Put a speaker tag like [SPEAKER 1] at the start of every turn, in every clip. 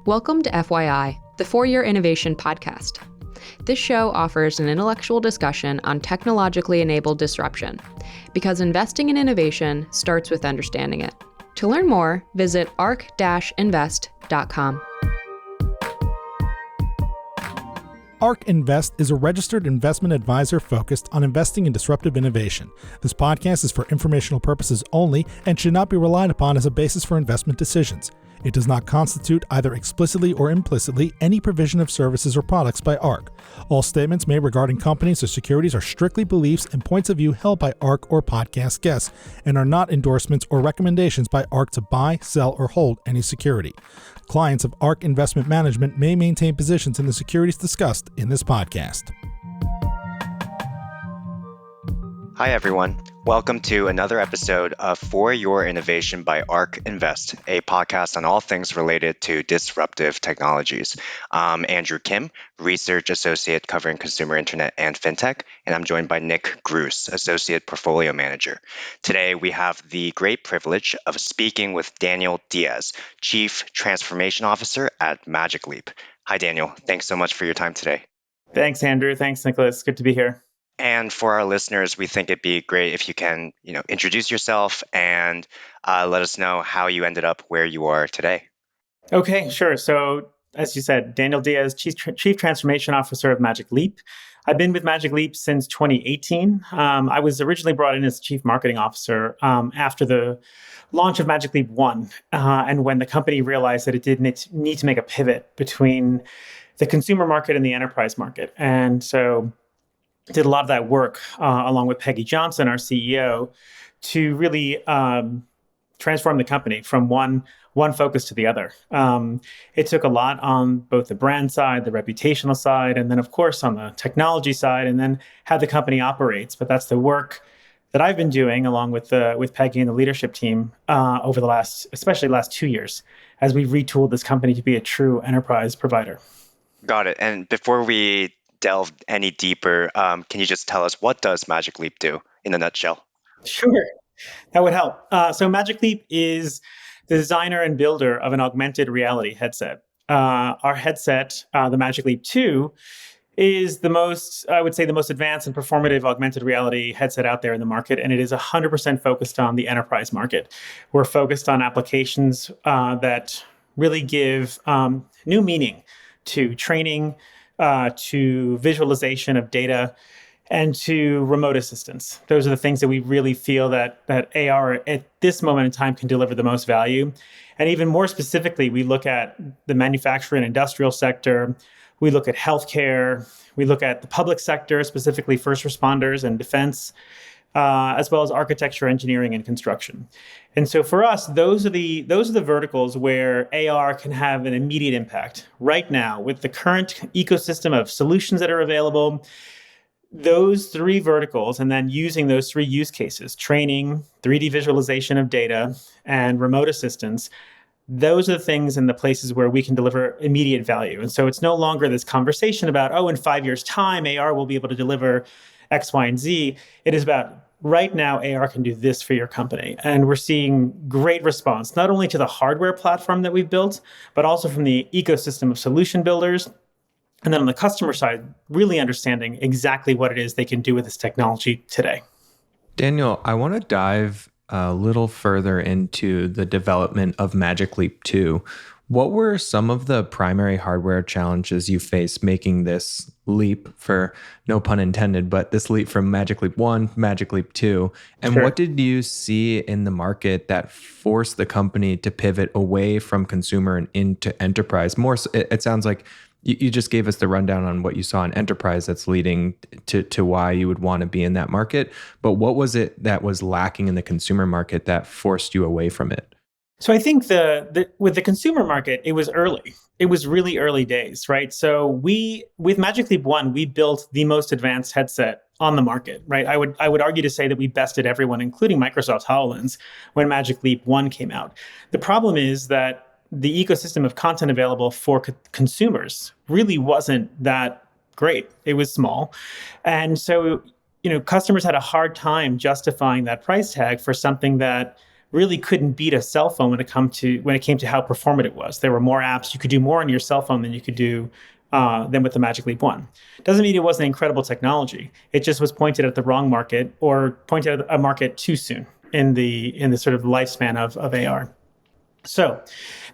[SPEAKER 1] Welcome to FYI, the For-Your Innovation podcast. This show offers an intellectual discussion on technologically enabled disruption, because investing in innovation starts with understanding it. To learn more, visit arc-invest.com.
[SPEAKER 2] ARC Invest is a registered investment advisor focused on investing in disruptive innovation. This podcast is for informational purposes only and should not be relied upon as a basis for investment decisions. It does not constitute, either explicitly or implicitly, any provision of services or products by ARC. All statements made regarding companies or securities are strictly beliefs and points of view held by ARC or podcast guests, and are not endorsements or recommendations by ARC to buy, sell, or hold any security. Clients of ARC Investment Management may maintain positions in the securities discussed in this podcast.
[SPEAKER 3] Hi, everyone. Welcome to another episode of For Your Innovation by ARC Invest, a podcast on all things related to disruptive technologies. I'm Andrew Kim, Research Associate covering Consumer Internet and FinTech, and I'm joined by Nick Gruss, Associate Portfolio Manager. Today, we have the great privilege of speaking with Daniel Diez, Chief Transformation Officer at Magic Leap. Hi, Daniel. Thanks so much for your time today.
[SPEAKER 4] Thanks, Andrew. Thanks, Nicholas. Good to be here.
[SPEAKER 3] And for our listeners, we think it'd be great if you can, introduce yourself and let us know how you ended up where you are today.
[SPEAKER 4] Okay, sure. So, as you said, Daniel Diez, Chief Transformation Officer of Magic Leap. I've been with Magic Leap since 2018. I was originally brought in as Chief Marketing Officer after the launch of Magic Leap 1, and when the company realized that it did need to make a pivot between the consumer market and the enterprise market. And so did a lot of that work along with Peggy Johnson, our CEO, to really transform the company from one focus to the other. It took a lot on both the brand side, the reputational side, and then, of course, on the technology side, and then how the company operates. But that's the work that I've been doing along with Peggy and the leadership team over especially the last 2 years, as we've retooled this company to be a true enterprise provider.
[SPEAKER 3] Got it. And before we delve any deeper, can you just tell us, what does Magic Leap do in a nutshell?
[SPEAKER 4] Sure, that would help. So Magic Leap is the designer and builder of an augmented reality headset. Our headset, the Magic Leap 2, is the most advanced and performative augmented reality headset out there in the market, and it is 100% focused on the enterprise market. We're focused on applications that really give new meaning to training, to visualization of data, and to remote assistance. Those are the things that we really feel that AR at this moment in time can deliver the most value. And even more specifically, we look at the manufacturing and industrial sector, we look at healthcare, we look at the public sector, specifically first responders and defense, as well as architecture, engineering, and construction. And so for us, those are the verticals where AR can have an immediate impact. Right now, with the current ecosystem of solutions that are available, those three verticals, and then using those three use cases, training, 3D visualization of data, and remote assistance, those are the things and the places where we can deliver immediate value. And so it's no longer this conversation about, in 5 years' time, AR will be able to deliver X, Y, and Z. It is about, right now, AR can do this for your company. And we're seeing great response, not only to the hardware platform that we've built, but also from the ecosystem of solution builders. And then on the customer side, really understanding exactly what it is they can do with this technology today.
[SPEAKER 5] Daniel, I want to dive a little further into the development of Magic Leap 2. What were some of the primary hardware challenges you faced making this leap, for no pun intended, but this leap from Magic Leap 1, Magic Leap 2? And
[SPEAKER 4] Sure.
[SPEAKER 5] What did you see in the market that forced the company to pivot away from consumer and into enterprise? More, it sounds like you just gave us the rundown on what you saw in enterprise that's leading to why you would want to be in that market. But what was it that was lacking in the consumer market that forced you away from it?
[SPEAKER 4] So I think with the consumer market, it was early. It was really early days, right? So with Magic Leap 1, we built the most advanced headset on the market, right? I would argue to say that we bested everyone, including Microsoft's HoloLens, when Magic Leap 1 came out. The problem is that the ecosystem of content available for consumers really wasn't that great. It was small. And so customers had a hard time justifying that price tag for something that really couldn't beat a cell phone when it came to how performant it was. There were more apps. You could do more on your cell phone than you could do than with the Magic Leap 1. Doesn't mean it wasn't incredible technology. It just was pointed at the wrong market, or pointed at a market too soon in the sort of lifespan of AR. So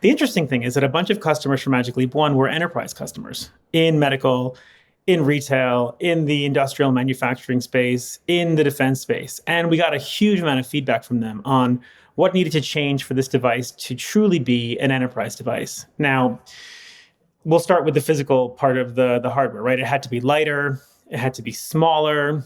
[SPEAKER 4] the interesting thing is that a bunch of customers for Magic Leap 1 were enterprise customers in medical, in retail, in the industrial manufacturing space, in the defense space. And we got a huge amount of feedback from them on what needed to change for this device to truly be an enterprise device. Now, we'll start with the physical part of the hardware, right? It had to be lighter, it had to be smaller,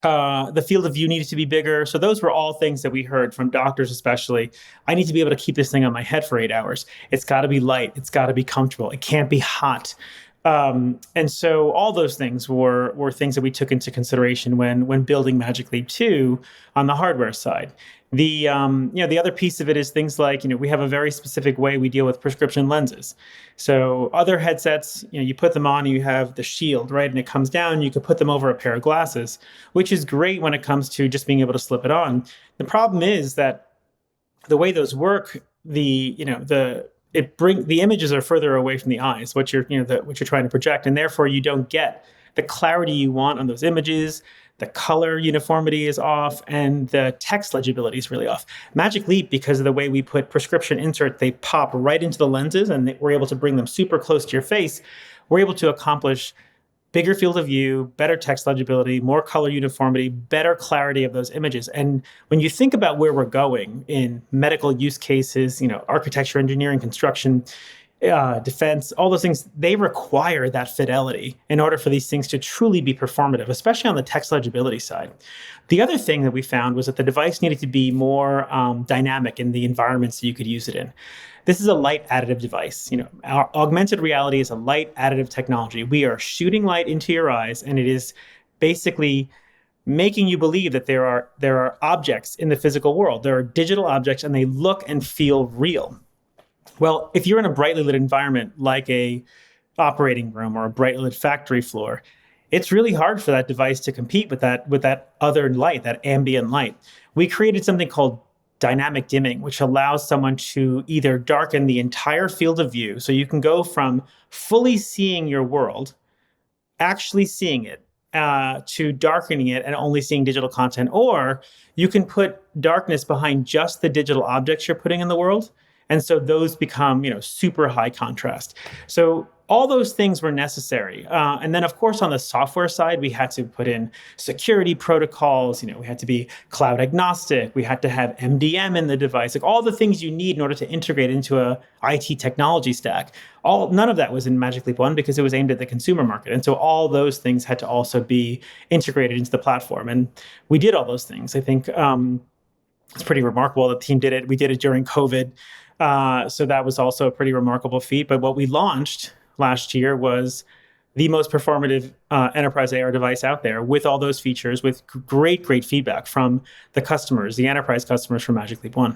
[SPEAKER 4] the field of view needed to be bigger. So those were all things that we heard from doctors, especially. I need to be able to keep this thing on my head for 8 hours. It's got to be light. It's got to be comfortable. It can't be hot. And so all those things were things that we took into consideration when building Magic Leap 2 on the hardware side. The other piece of it is things like, we have a very specific way we deal with prescription lenses. So other headsets, you put them on, you have the shield, right? And it comes down, you could put them over a pair of glasses, which is great when it comes to just being able to slip it on. The problem is that the way those work, the images are further away from the eyes, what you're trying to project, and therefore you don't get the clarity you want on those images. The color uniformity is off, and the text legibility is really off. Magic Leap, because of the way we put prescription insert, they pop right into the lenses, and we're able to bring them super close to your face. We're able to accomplish bigger field of view, better text legibility, more color uniformity, better clarity of those images. And when you think about where we're going in medical use cases, architecture, engineering, construction, defense, all those things, they require that fidelity in order for these things to truly be performative, especially on the text legibility side. The other thing that we found was that the device needed to be more dynamic in the environments that you could use it in. This is a light additive device. Our augmented reality is a light additive technology. We are shooting light into your eyes, and it is basically making you believe that there are objects in the physical world. There are digital objects, and they look and feel real. Well, if you're in a brightly lit environment like a operating room or a brightly lit factory floor, it's really hard for that device to compete with that other light, that ambient light. We created something called dynamic dimming, which allows someone to either darken the entire field of view, so you can go from fully seeing your world, actually seeing it, to darkening it and only seeing digital content, or you can put darkness behind just the digital objects you're putting in the world. And so those become, super high contrast. So all those things were necessary. And then, of course, on the software side, we had to put in security protocols. We had to be cloud agnostic. We had to have MDM in the device, like all the things you need in order to integrate into a IT technology stack. None of that was in Magic Leap 1 because it was aimed at the consumer market. And so all those things had to also be integrated into the platform. And we did all those things. I think it's pretty remarkable that the team did it. We did it during COVID. So that was also a pretty remarkable feat. But what we launched last year was the most performative enterprise AR device out there, with all those features, with great feedback from the customers, the enterprise customers from Magic Leap 1.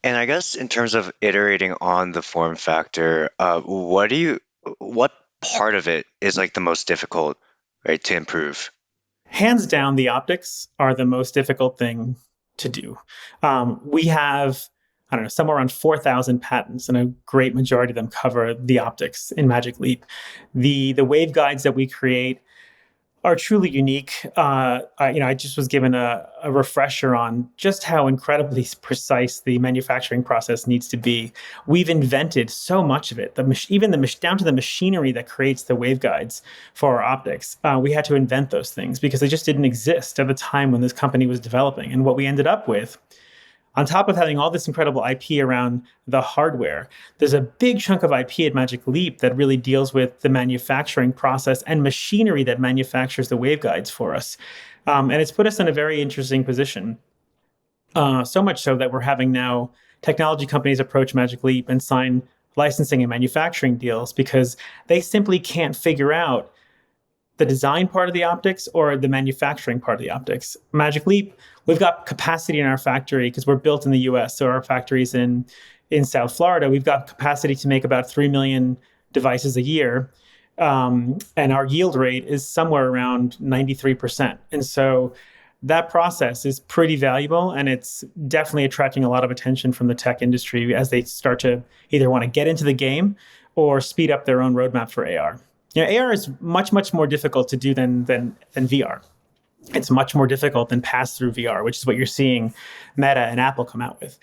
[SPEAKER 3] And I guess in terms of iterating on the form factor, what part of it is like the most difficult, right, to improve?
[SPEAKER 4] Hands down, the optics are the most difficult thing to do. We have, somewhere around 4,000 patents, and a great majority of them cover the optics in Magic Leap. The waveguides that we create are truly unique. I just was given a refresher on just how incredibly precise the manufacturing process needs to be. We've invented so much of it, down to the machinery that creates the waveguides for our optics. We had to invent those things because they just didn't exist at the time when this company was developing. And what we ended up with, on top of having all this incredible IP around the hardware, there's a big chunk of IP at Magic Leap that really deals with the manufacturing process and machinery that manufactures the waveguides for us. And it's put us in a very interesting position. So much so that we're having now technology companies approach Magic Leap and sign licensing and manufacturing deals because they simply can't figure out the design part of the optics or the manufacturing part of the optics. Magic Leap, we've got capacity in our factory because we're built in the US. So our factory's in South Florida. We've got capacity to make about 3 million devices a year. And our yield rate is somewhere around 93%. And so that process is pretty valuable, and it's definitely attracting a lot of attention from the tech industry as they start to either want to get into the game or speed up their own roadmap for AR. AR is much, much more difficult to do than VR. It's much more difficult than pass-through VR, which is what you're seeing Meta and Apple come out with.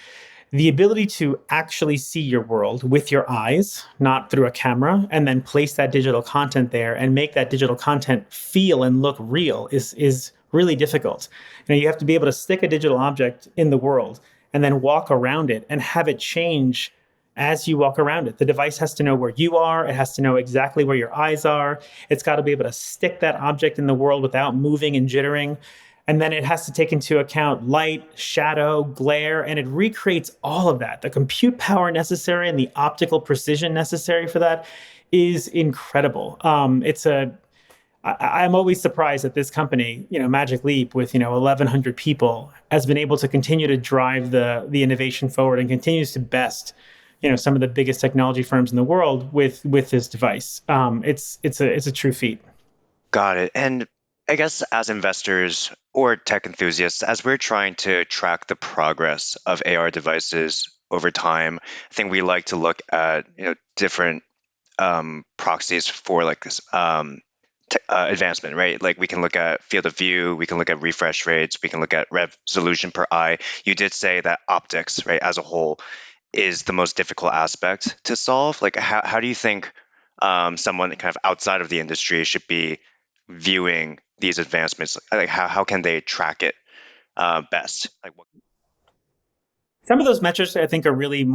[SPEAKER 4] The ability to actually see your world with your eyes, not through a camera, and then place that digital content there and make that digital content feel and look real is really difficult. You have to be able to stick a digital object in the world and then walk around it and have it change as you walk around it. The device has to know where you are. It has to know exactly where your eyes are. It's got to be able to stick that object in the world without moving and jittering. And then it has to take into account light, shadow, glare, and it recreates all of that. The compute power necessary and the optical precision necessary for that is incredible. I'm always surprised that this company, Magic Leap, with 1,100 people, has been able to continue to drive the innovation forward and continues to best some of the biggest technology firms in the world with this device. It's a true feat.
[SPEAKER 3] Got it. And I guess as investors or tech enthusiasts, as we're trying to track the progress of AR devices over time, I think we like to look at different proxies for like this advancement, right? Like we can look at field of view, we can look at refresh rates, we can look at resolution per eye. You did say that optics, right, as a whole, is the most difficult aspect to solve. Like, how do you think someone kind of outside of the industry should be viewing these advancements? Like, how can they track it best?
[SPEAKER 4] Some of those metrics, I think, are really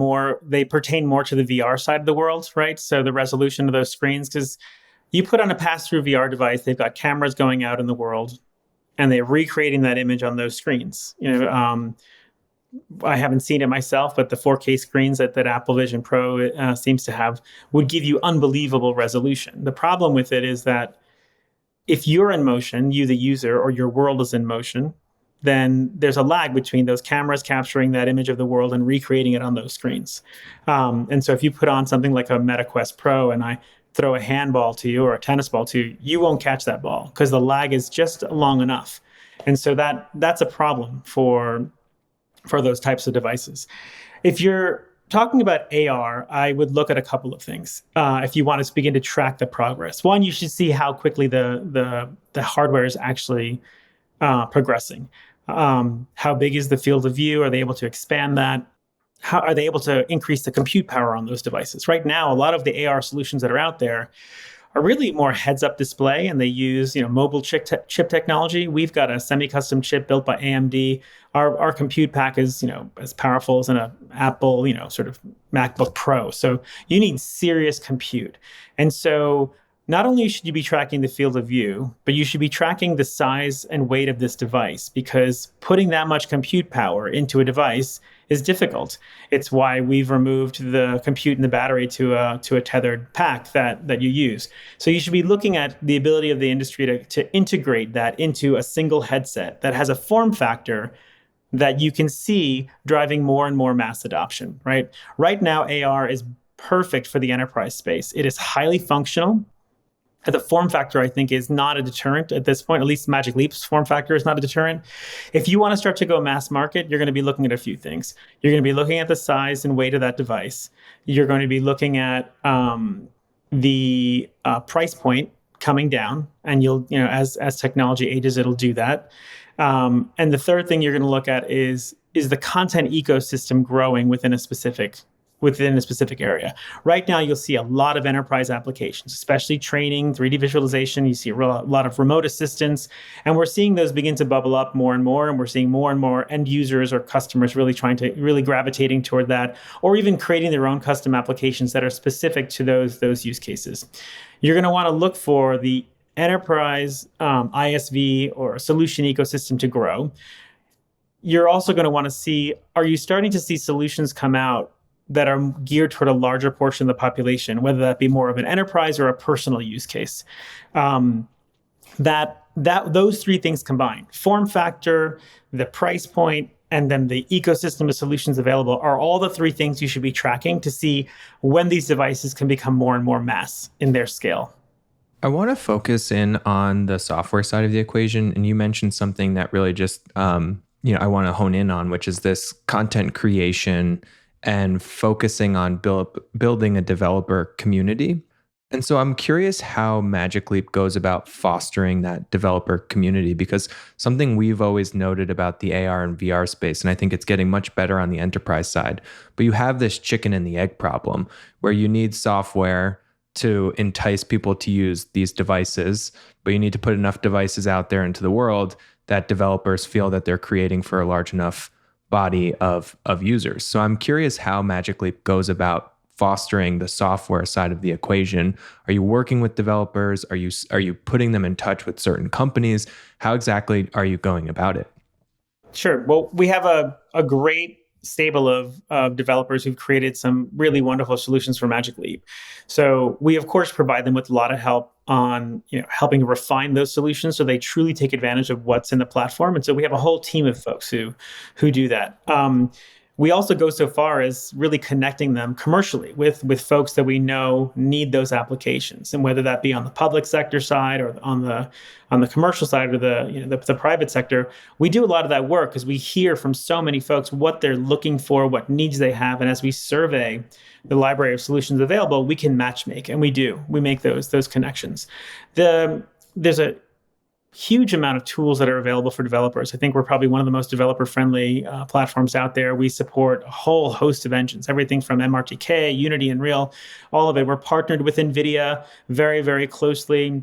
[SPEAKER 4] they pertain more to the VR side of the world, right? So the resolution of those screens, because you put on a pass-through VR device, they've got cameras going out in the world, and they're recreating that image on those screens. I haven't seen it myself, but the 4K screens that Apple Vision Pro seems to have would give you unbelievable resolution. The problem with it is that if you're in motion, you the user, or your world is in motion, then there's a lag between those cameras capturing that image of the world and recreating it on those screens. And so if you put on something like a Meta Quest Pro and I throw a handball to you or a tennis ball to you, you won't catch that ball because the lag is just long enough. And so that's a problem for those types of devices. If you're talking about AR, I would look at a couple of things. If you want to begin to track the progress, one, you should see how quickly the hardware is actually progressing. How big is the field of view? Are they able to expand that? How are they able to increase the compute power on those devices? Right now, a lot of the AR solutions that are out there are really more heads-up display, and they use mobile chip technology. We've got a semi-custom chip built by AMD. Our compute pack is as powerful as an Apple sort of MacBook Pro. So you need serious compute, and so not only should you be tracking the field of view, but you should be tracking the size and weight of this device, because putting that much compute power into a device is difficult. It's why we've removed the compute and the battery to a tethered pack that you use. So you should be looking at the ability of the industry to integrate that into a single headset that has a form factor that you can see driving more and more mass adoption, right? Right now, AR is perfect for the enterprise space. It is highly functional. The form factor, I think, is not a deterrent at this point. At least Magic Leap's form factor is not a deterrent. If you want to start to go mass market, you're going to be looking at a few things. You're going to be looking at the size and weight of that device. You're going to be looking at the price point coming down, and you'll, as technology ages, it'll do that. And the third thing you're going to look at is the content ecosystem growing within a specific area. Right now, you'll see a lot of enterprise applications, especially training, 3D visualization. You see a lot of remote assistance, and we're seeing those begin to bubble up more and more, and we're seeing more and more end users or customers really gravitating toward that, or even creating their own custom applications that are specific to those use cases. You're going to want to look for the enterprise ISV or solution ecosystem to grow. You're also going to want to see, are you starting to see solutions come out that are geared toward a larger portion of the population, whether that be more of an enterprise or a personal use case? Those three things combined, form factor, the price point, and then the ecosystem of solutions available, are all the three things you should be tracking to see when these devices can become more and more mass in their scale.
[SPEAKER 5] I want to focus in on the software side of the equation. And you mentioned something that really just, I want to hone in on, which is this content creation and focusing on building a developer community. And so I'm curious how Magic Leap goes about fostering that developer community, because something we've always noted about the AR and VR space, and I think it's getting much better on the enterprise side, but you have this chicken and the egg problem where you need software to entice people to use these devices, but you need to put enough devices out there into the world that developers feel that they're creating for a large enough body of users. So I'm curious how Magic Leap goes about fostering the software side of the equation. Are you working with developers? Are you putting them in touch with certain companies? How exactly are you going about it?
[SPEAKER 4] Sure. Well, we have a great stable of developers who've created some really wonderful solutions for Magic Leap. So we, of course, provide them with a lot of help on helping refine those solutions so they truly take advantage of what's in the platform. And so we have a whole team of folks who do that. We also go so far as really connecting them commercially with folks that we know need those applications, and whether that be on the public sector side or on the commercial side or the private sector. We do a lot of that work because we hear from so many folks what they're looking for, what needs they have, and as we survey the library of solutions available, we can matchmake, and we make those connections. There's a huge amount of tools that are available for developers. I think we're probably one of the most developer-friendly platforms out there. We support a whole host of engines, everything from MRTK, Unity, and Unreal, all of it. We're partnered with NVIDIA very, very closely.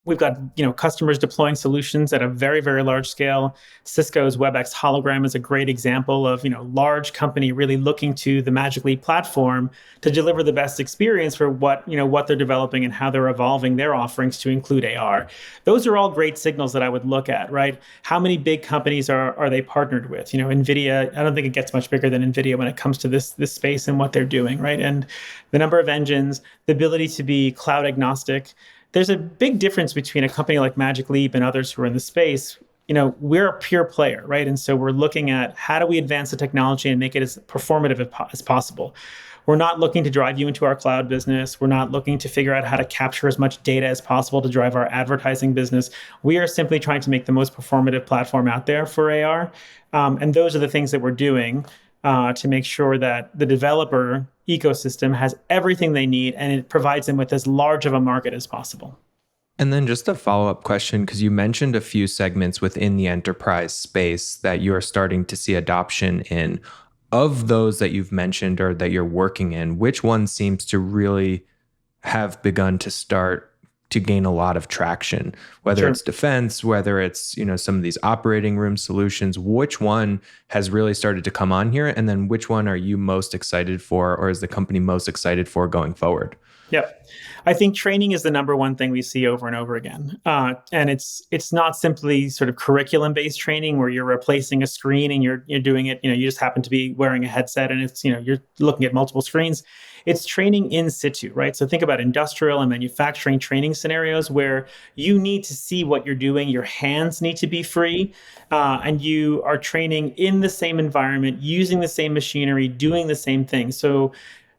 [SPEAKER 4] We've got customers deploying solutions at a very, very large scale. Cisco's WebEx Hologram is a great example of large company really looking to the Magic Leap platform to deliver the best experience for what they're developing and how they're evolving their offerings to include AR. Those are all great signals that I would look at, right? How many big companies are they partnered with? NVIDIA. I don't think it gets much bigger than NVIDIA when it comes to this space and what they're doing, right? And the number of engines, the ability to be cloud agnostic. There's a big difference between a company like Magic Leap and others who are in the space. We're a pure player, right? And so we're looking at how do we advance the technology and make it as performative as possible. We're not looking to drive you into our cloud business. We're not looking to figure out how to capture as much data as possible to drive our advertising business. We are simply trying to make the most performative platform out there for AR. And those are the things that we're doing to make sure that the developer ecosystem has everything they need and it provides them with as large of a market as possible.
[SPEAKER 5] And then just a follow-up question, because you mentioned a few segments within the enterprise space that you are starting to see adoption in. Of those that you've mentioned or that you're working in, which one seems to really have begun to start to gain a lot of traction, whether it's defense, whether it's, some of these operating room solutions? Which one has really started to come on here? And then which one are you most excited for, or is the company most excited for going forward?
[SPEAKER 4] Yep. I think training is the number one thing we see over and over again. And it's not simply sort of curriculum-based training where you're replacing a screen and you're doing it, you just happen to be wearing a headset and it's, you're looking at multiple screens. It's training in situ, right? So think about industrial and manufacturing training scenarios where you need to see what you're doing. Your hands need to be free, and you are training in the same environment, using the same machinery, doing the same thing. So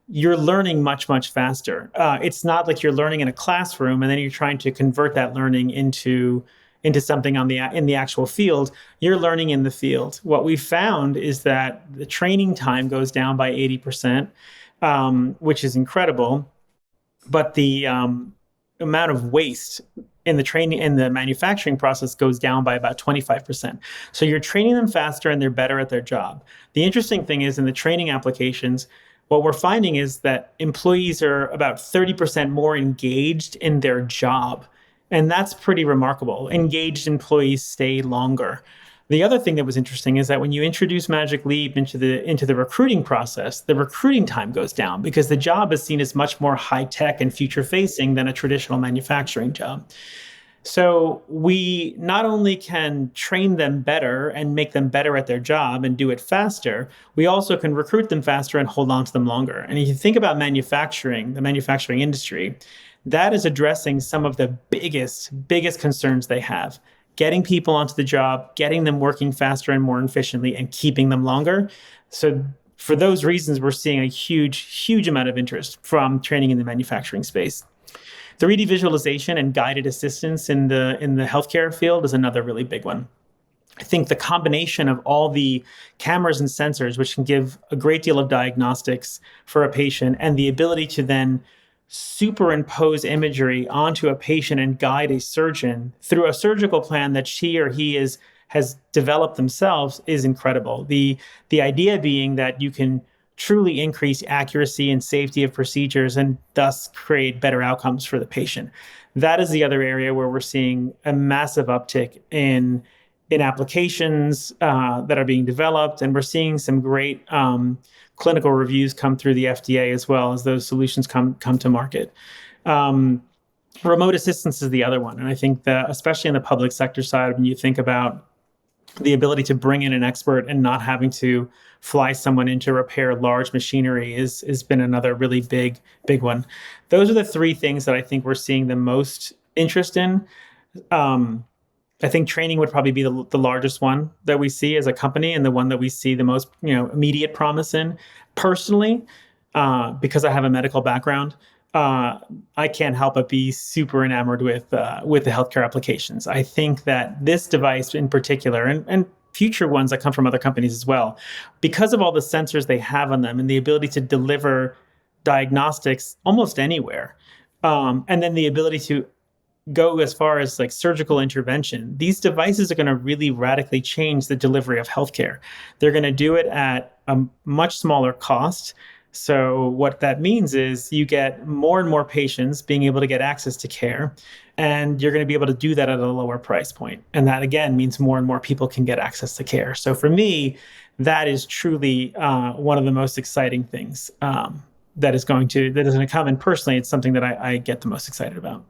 [SPEAKER 4] you're learning much, much faster. It's not like you're learning in a classroom and then you're trying to convert that learning into something in the actual field. You're learning in the field. What we found is that the training time goes down by 80%. Which is incredible, but the amount of waste in the manufacturing process goes down by about 25%. So you're training them faster and they're better at their job. The interesting thing is in the training applications, what we're finding is that employees are about 30% more engaged in their job. And that's pretty remarkable. Engaged employees stay longer. The other thing that was interesting is that when you introduce Magic Leap into the recruiting process, the recruiting time goes down because the job is seen as much more high-tech and future-facing than a traditional manufacturing job. So we not only can train them better and make them better at their job and do it faster, we also can recruit them faster and hold on to them longer. And if you think about manufacturing, the manufacturing industry, that is addressing some of the biggest concerns they have. Getting people onto the job, getting them working faster and more efficiently, and keeping them longer. So for those reasons, we're seeing a huge amount of interest from training in the manufacturing space. 3D visualization and guided assistance in the healthcare field is another really big one. I think the combination of all the cameras and sensors, which can give a great deal of diagnostics for a patient, and the ability to then superimpose imagery onto a patient and guide a surgeon through a surgical plan that she or he has developed themselves is incredible. The idea being that you can truly increase accuracy and safety of procedures and thus create better outcomes for the patient. That is the other area where we're seeing a massive uptick in applications that are being developed, and we're seeing some great clinical reviews come through the FDA as well as those solutions come to market. Remote assistance is the other one, and I think that especially in the public sector side, when you think about the ability to bring in an expert and not having to fly someone in to repair large machinery has been another really big one. Those are the three things that I think we're seeing the most interest in. I think training would probably be the largest one that we see as a company, and the one that we see the most immediate promise in. Personally, because I have a medical background, I can't help but be super enamored with the healthcare applications. I think that this device in particular, and future ones that come from other companies as well, because of all the sensors they have on them and the ability to deliver diagnostics almost anywhere, and then the ability to go as far as like surgical intervention, these devices are going to really radically change the delivery of healthcare. They're going to do it at a much smaller cost. So what that means is you get more and more patients being able to get access to care, and you're going to be able to do that at a lower price point. And that again means more and more people can get access to care. So for me, that is truly one of the most exciting things that is going to come. And personally, it's something that I get the most excited about.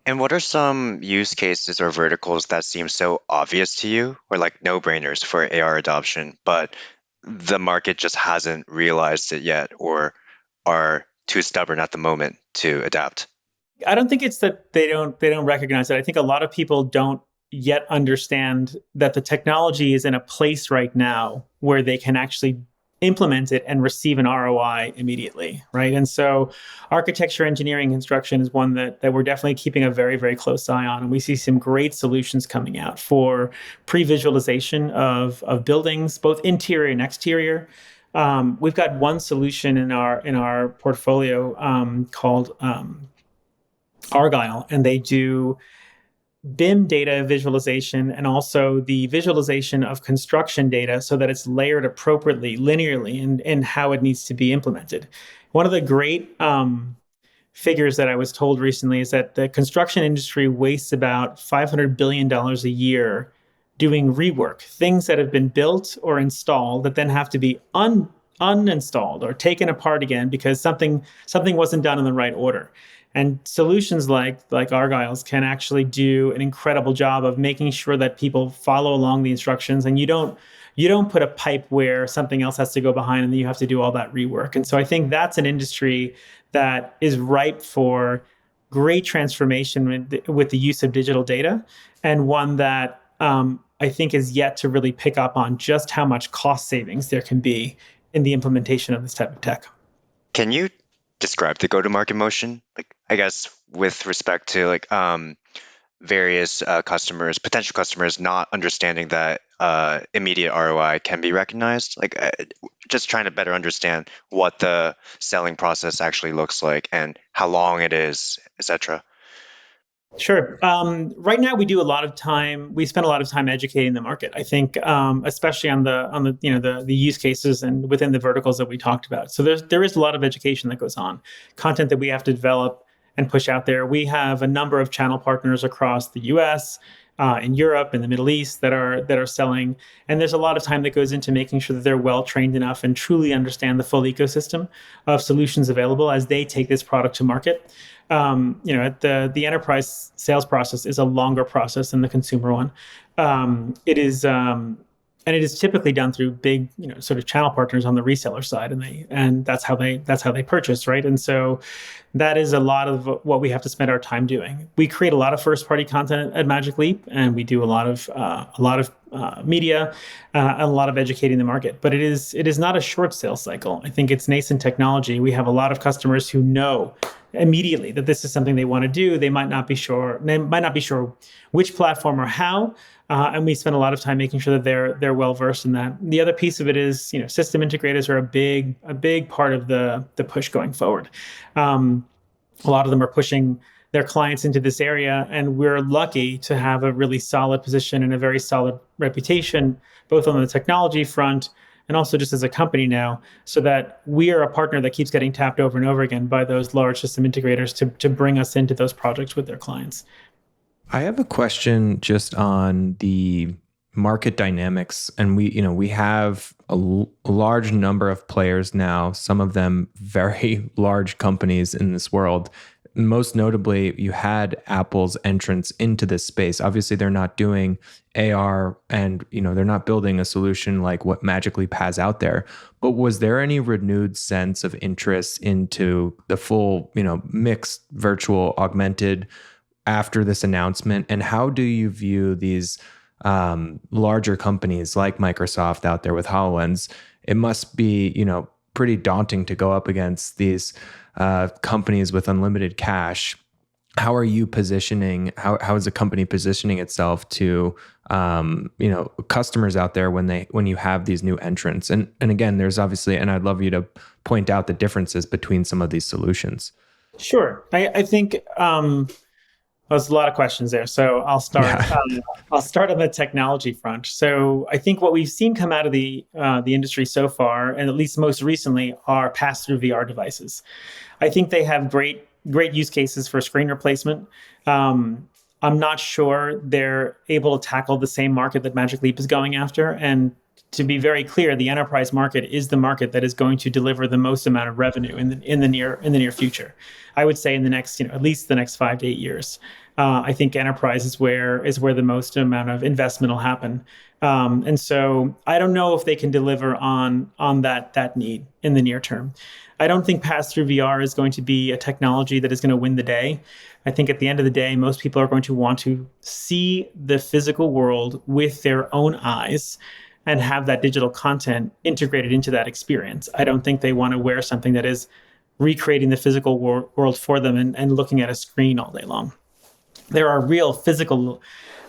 [SPEAKER 3] And what are some use cases or verticals that seem so obvious to you, or like no-brainers for AR adoption, but the market just hasn't realized it yet, or are too stubborn at the moment to adapt?
[SPEAKER 4] I don't think it's that they don't recognize it. I think a lot of people don't yet understand that the technology is in a place right now where they can actually implement it and receive an ROI immediately, right? And so architecture, engineering, construction is one that we're definitely keeping a very, very close eye on. And we see some great solutions coming out for pre-visualization of buildings, both interior and exterior. We've got one solution in our portfolio called Argyle, and they do BIM data visualization and also the visualization of construction data so that it's layered appropriately, linearly, in how it needs to be implemented. One of the great figures that I was told recently is that the construction industry wastes about $500 billion a year doing rework, things that have been built or installed that then have to be uninstalled or taken apart again because something wasn't done in the right order. And solutions like Argyle's can actually do an incredible job of making sure that people follow along the instructions, and you don't put a pipe where something else has to go behind and then you have to do all that rework. And so I think that's an industry that is ripe for great transformation with the use of digital data, and one that I think is yet to really pick up on just how much cost savings there can be in the implementation of this type of tech.
[SPEAKER 3] Can you describe the go-to-market motion? Like, I guess with respect to like various potential customers not understanding that immediate ROI can be recognized, like just trying to better understand what the selling process actually looks like and how long it is, etc.
[SPEAKER 4] Sure. Right now, we spend a lot of time educating the market. I think, especially on the use cases and within the verticals that we talked about. So there is a lot of education that goes on, content that we have to develop and push out there. We have a number of channel partners across the U.S., in Europe, in the Middle East that are selling, and there's a lot of time that goes into making sure that they're well trained enough and truly understand the full ecosystem of solutions available as they take this product to market. The enterprise sales process is a longer process than the consumer one. It is typically done through big, sort of channel partners on the reseller side, and that's how they purchase, right? And so that is a lot of what we have to spend our time doing. We create a lot of first-party content at Magic Leap, and we do a lot of media and a lot of educating the market. But it is not a short sales cycle. I think it's nascent technology. We have a lot of customers who know immediately that this is something they want to do. They might not be sure. They might not be sure which platform or how. And we spend a lot of time making sure that they're well versed in that. The other piece of it is, system integrators are a big part of the push going forward. A lot of them are pushing their clients into this area, and we're lucky to have a really solid position and a very solid reputation, both on the technology front and also just as a company now, so that we are a partner that keeps getting tapped over and over again by those large system integrators to bring us into those projects with their clients.
[SPEAKER 5] I have a question just on the market dynamics, and we have a large number of players now, some of them very large companies in this world. Most notably, you had Apple's entrance into this space. Obviously, they're not doing AR, and they're not building a solution like what Magic Leap has out there. But was there any renewed sense of interest into the full, mixed virtual augmented after this announcement? And how do you view these larger companies like Microsoft out there with HoloLens? It must be, pretty daunting to go up against these companies with unlimited cash. How are you positioning? How is the company positioning itself to customers out there when you have these new entrants? And again, there's obviously, and I'd love you to point out the differences between some of these solutions.
[SPEAKER 4] Sure, I think there's a lot of questions there. So I'll start.
[SPEAKER 5] Yeah.
[SPEAKER 4] I'll start on the technology front. So I think what we've seen come out of the industry so far, and at least most recently, are pass-through VR devices. I think they have great use cases for screen replacement. I'm not sure they're able to tackle the same market that Magic Leap is going after. And to be very clear, the enterprise market is the market that is going to deliver the most amount of revenue in the near future. I would say in the next, at least the next 5 to 8 years. I think enterprise is where the most amount of investment will happen. And so I don't know if they can deliver on that need in the near term. I don't think pass-through VR is going to be a technology that is going to win the day. I think at the end of the day, most people are going to want to see the physical world with their own eyes and have that digital content integrated into that experience. I don't think they want to wear something that is recreating the physical world for them and looking at a screen all day long. There are real physical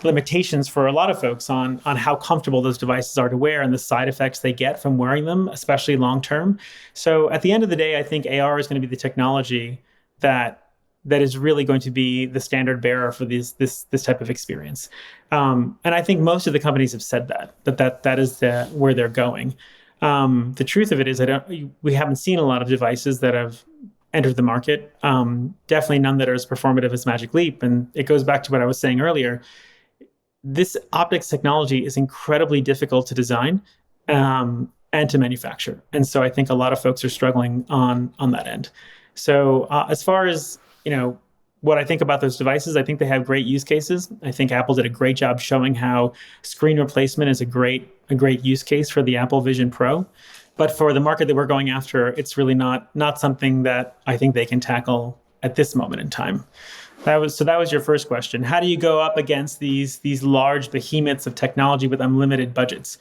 [SPEAKER 4] limitations for a lot of folks on how comfortable those devices are to wear and the side effects they get from wearing them, especially long term. So at the end of the day, I think AR is going to be the technology that is really going to be the standard bearer for this type of experience. And I think most of the companies have said that is where they're going. The truth of it is, we haven't seen a lot of devices that have entered the market. Definitely none that are as performative as Magic Leap. And it goes back to what I was saying earlier. This optics technology is incredibly difficult to design and to manufacture. And so I think a lot of folks are struggling on that end. So as far as what I think about those devices, I think they have great use cases. I think Apple did a great job showing how screen replacement is a great use case for the Apple Vision Pro. But for the market that we're going after, it's really not something that I think they can tackle at this moment in time. That was your first question. How do you go up against these large behemoths of technology with unlimited budgets?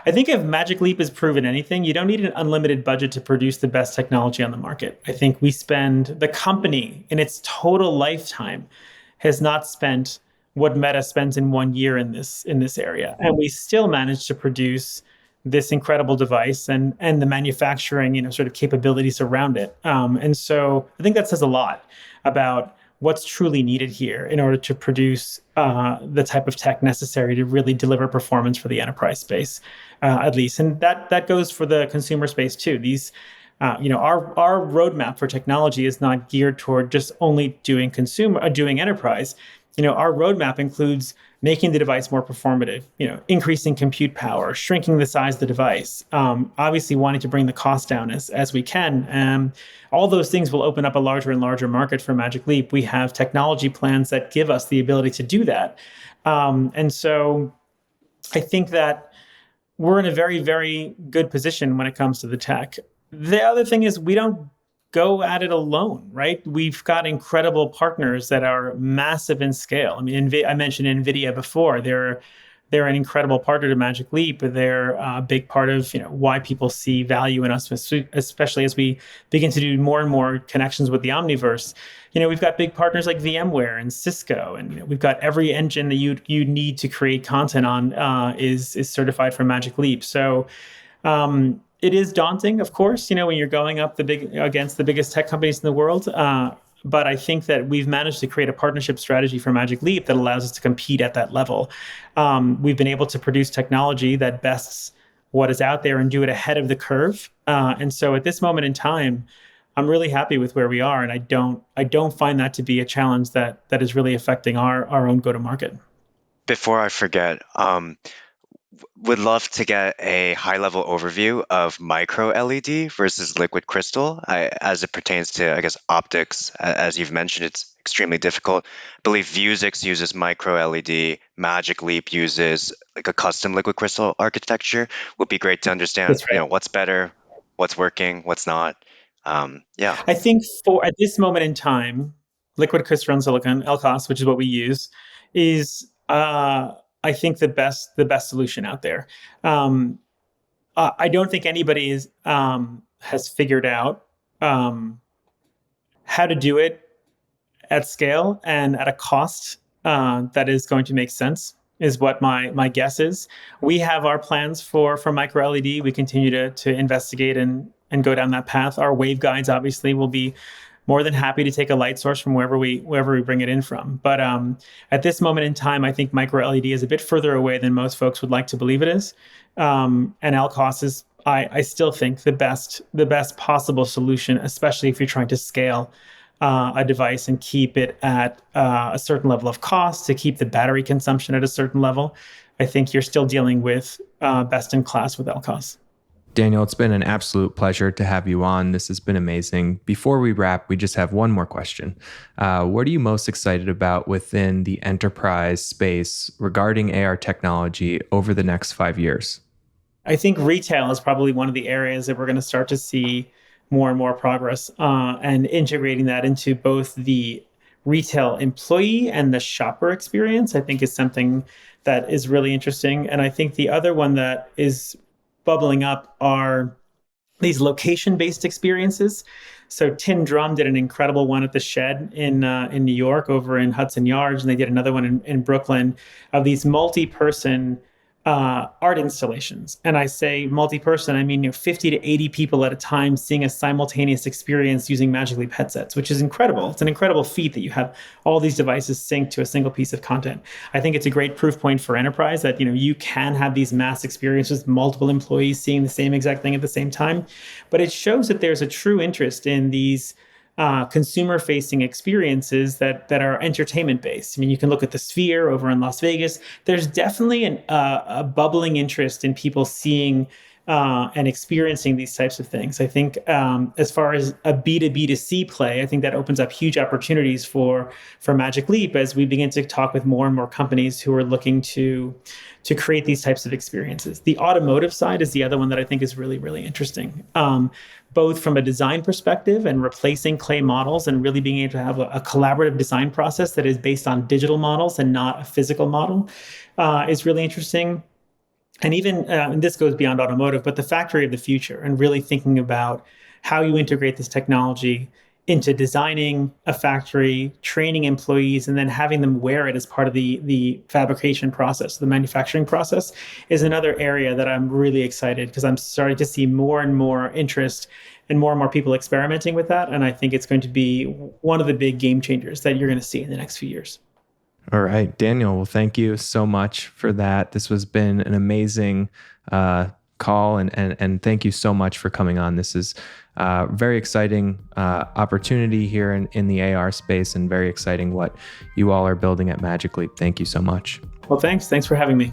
[SPEAKER 4] I think if Magic Leap has proven anything, you don't need an unlimited budget to produce the best technology on the market. I think the company in its total lifetime has not spent what Meta spends in 1 year in this area. And we still managed to produce this incredible device and the manufacturing, sort of capabilities around it. And so I think that says a lot about what's truly needed here in order to produce the type of tech necessary to really deliver performance for the enterprise space, at least. And that goes for the consumer space too. These, our roadmap for technology is not geared toward just only doing enterprise. Our roadmap includes making the device more performative, increasing compute power, shrinking the size of the device, obviously wanting to bring the cost down as we can. All those things will open up a larger and larger market for Magic Leap. We have technology plans that give us the ability to do that. And so I think that we're in a very, very good position when it comes to the tech. The other thing is we don't go at it alone, right? We've got incredible partners that are massive in scale. I mean, I mentioned NVIDIA before. They're they're an incredible partner to Magic Leap. They're a big part of why people see value in us, especially as we begin to do more and more connections with the Omniverse. We've got big partners like VMware and Cisco, and we've got every engine that you need to create content on is certified for Magic Leap. So it is daunting, of course, when you're going up against the biggest tech companies in the world. But I think that we've managed to create a partnership strategy for Magic Leap that allows us to compete at that level. We've been able to produce technology that bests what is out there and do it ahead of the curve. And so at this moment in time, I'm really happy with where we are. And I don't find that to be a challenge that is really affecting our own go-to-market.
[SPEAKER 3] Before I forget, would love to get a high-level overview of micro LED versus liquid crystal as it pertains to, I guess, optics. As you've mentioned, it's extremely difficult. I believe Vuzix uses micro LED. Magic Leap uses like a custom liquid crystal architecture. Would be great to understand,
[SPEAKER 4] That's right.
[SPEAKER 3] what's better, what's working, what's not. Yeah.
[SPEAKER 4] I think at this moment in time, liquid crystalline silicon, LCOS, which is what we use, is I think the best solution out there. I don't think anybody has figured out how to do it at scale and at a cost that is going to make sense, is what my guess is. We have our plans for micro LED. We continue to investigate and go down that path. Our waveguides obviously will be more than happy to take a light source from wherever we bring it in from. But at this moment in time, I think micro LED is a bit further away than most folks would like to believe it is. And LCOS is, I still think, the best possible solution, especially if you're trying to scale a device and keep it at a certain level of cost, to keep the battery consumption at a certain level. I think you're still dealing with best in class with LCOS.
[SPEAKER 5] Daniel, it's been an absolute pleasure to have you on. This has been amazing. Before we wrap, we just have one more question. What are you most excited about within the enterprise space regarding AR technology over the next 5 years?
[SPEAKER 4] I think retail is probably one of the areas that we're going to start to see more and more progress, and integrating that into both the retail employee and the shopper experience, I think, is something that is really interesting. And I think the other one that is bubbling up are these location-based experiences. So Tin Drum did an incredible one at the Shed in New York, over in Hudson Yards, and they did another one in Brooklyn, of these multi-person art installations. And I say multi-person, I mean 50 to 80 people at a time seeing a simultaneous experience using Magic Leap headsets, which is incredible. It's an incredible feat that you have all these devices synced to a single piece of content. I think it's a great proof point for enterprise that you can have these mass experiences, multiple employees seeing the same exact thing at the same time. But it shows that there's a true interest in these consumer-facing experiences that are entertainment-based. I mean, you can look at the Sphere over in Las Vegas. There's definitely a bubbling interest in people seeing and experiencing these types of things. I think as far as a B2B2C play, I think that opens up huge opportunities for Magic Leap as we begin to talk with more and more companies who are looking to create these types of experiences. The automotive side is the other one that I think is really, really interesting. Both from a design perspective and replacing clay models and really being able to have a collaborative design process that is based on digital models and not a physical model is really interesting. And even, and this goes beyond automotive, but the factory of the future, and really thinking about how you integrate this technology into designing a factory, training employees, and then having them wear it as part of the fabrication process, the manufacturing process, is another area that I'm really excited, because I'm starting to see more and more interest and more people experimenting with that. And I think it's going to be one of the big game changers that you're going to see in the next few years.
[SPEAKER 5] All right, Daniel, well, thank you so much for that. This has been an amazing call, and thank you so much for coming on. This is a very exciting opportunity here in the AR space, and very exciting what you all are building at Magic Leap. Thank you so much.
[SPEAKER 4] Well, thanks for having me.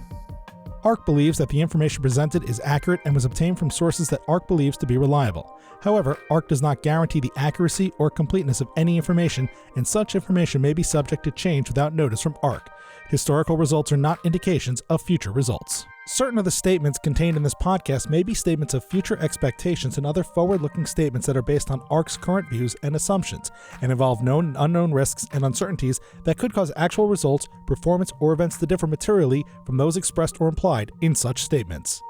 [SPEAKER 2] ARC believes that the information presented is accurate and was obtained from sources that ARC believes to be reliable. However, ARC does not guarantee the accuracy or completeness of any information, and such information may be subject to change without notice from ARC. Historical results are not indications of future results. Certain of the statements contained in this podcast may be statements of future expectations and other forward-looking statements that are based on ARK's current views and assumptions, and involve known and unknown risks and uncertainties that could cause actual results, performance, or events to differ materially from those expressed or implied in such statements.